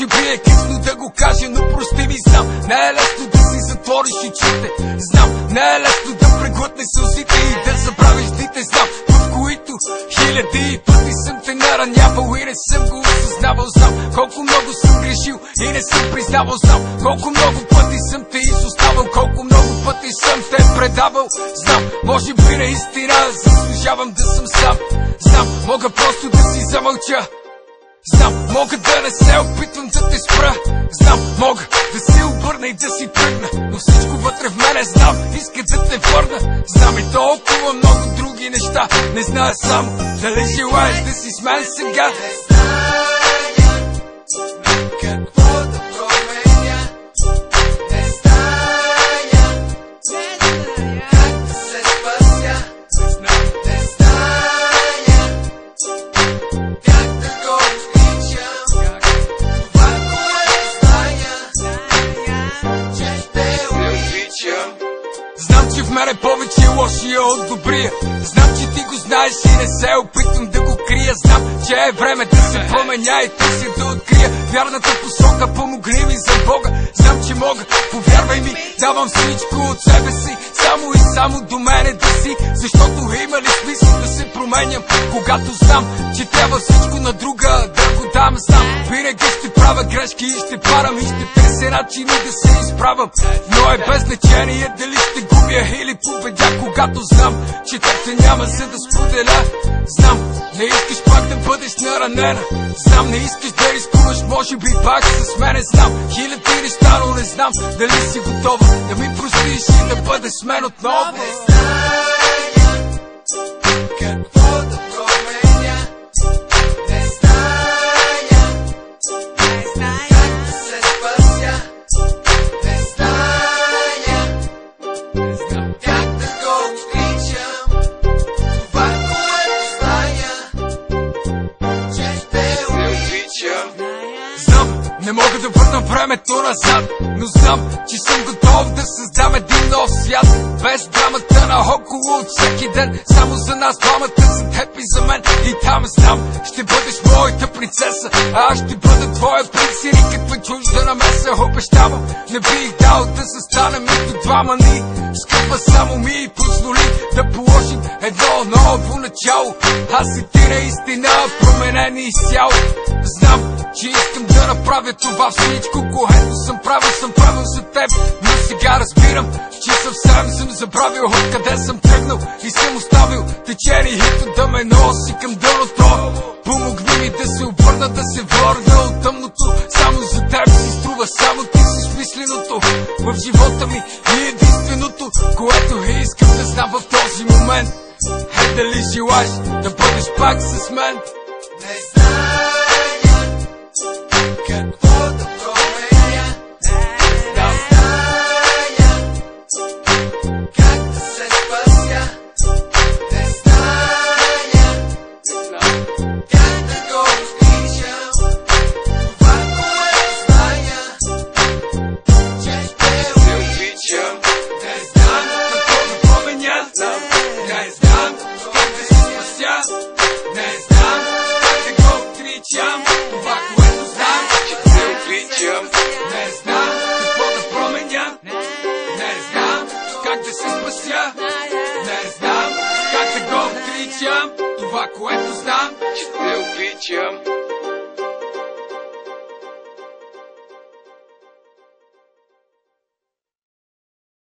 Може би е късно да го кажа, но прости ми, знам. Не е лесно да си затвориш очите. Знам, не е лесно да преглътнеш сълзите и да забравиш дните. Знам, в които хиляди пъти съм те наранявал и не съм го осъзнавал. Знам колко много съм грешил и не съм признавал. Знам колко много пъти съм те изоставал, колко много пъти съм те предавал. Знам, може би наистина заслужавам да съм сам. Знам, мога просто да си замълча. Знам, мога да не се опитвам да те спра. Знам, мога да се обърна и да си тръгна, но всичко вътре в мене знам, иска да те върна. Знам и толкова много други неща. Не зная само дали желаеш да си с мен сега. Знам, че в мене повече е лошия от добрия. Знам, че ти го знаеш и не се опитвам да го крия. Знам, че е време да се променя и търся да открия вярната посока. Помогни ми за Бога. Знам, че мога, повярвай ми, давам всичко от себе си, само и само до мене да си. Защото има ли смисъл да се променям, когато знам, че трябва всичко на друга да го дам. Знам, винаги ще правя грешки и ще парам и ще търся начини да се изправям. Но е без значение дали ще губя или победя, когато знам, че те няма за да споделя. Знам, не искаш пак да бъдеш наранена. Знам, не искаш да рискуваш, може би пак с мене. Знам, хиляди неща, но не знам дали си готова да ми простиш и да бъдеш с мен отново. Не мога да върна времето назад, но знам, че съм готов да създам един нов свят. Без драмата наоколо от всеки ден, само за нас двамата, за теб и за мен. И там знам, ще бъдеш моята принцеса, а аз ще бъда твоя принц и никаква чужда намеса. Обещавам, не бих дал да се станем нито двама ни. Скъпа, само ми позволи да положим едно ново начало. Аз и ти наистина променени изцяло. Знам, че искам да направя това всичко, което съм правил за теб. Но сега разбирам, че съвсем съм забравил откъде съм тръгнал и съм оставил течението да ме носи към дъното. Помогни ми да се обърна, да се върна от тъмното. Само за теб си струва, само ти си смисленото в живота ми и единственото, което искам да знам в този момент е дали желаеш да бъдеш пак с мен. Не знам какво да променя, не зная как да се спася, не зная как да го отричам. Това, което зная, че те обичам. Не знам какво да променя, не знам как да се спася, не знам как да го отричам. Това, което знам, че те обичам. Не знам какво да променя, не знам как да се спася, не знам как да го отричам. Това, което знам, че те обичам.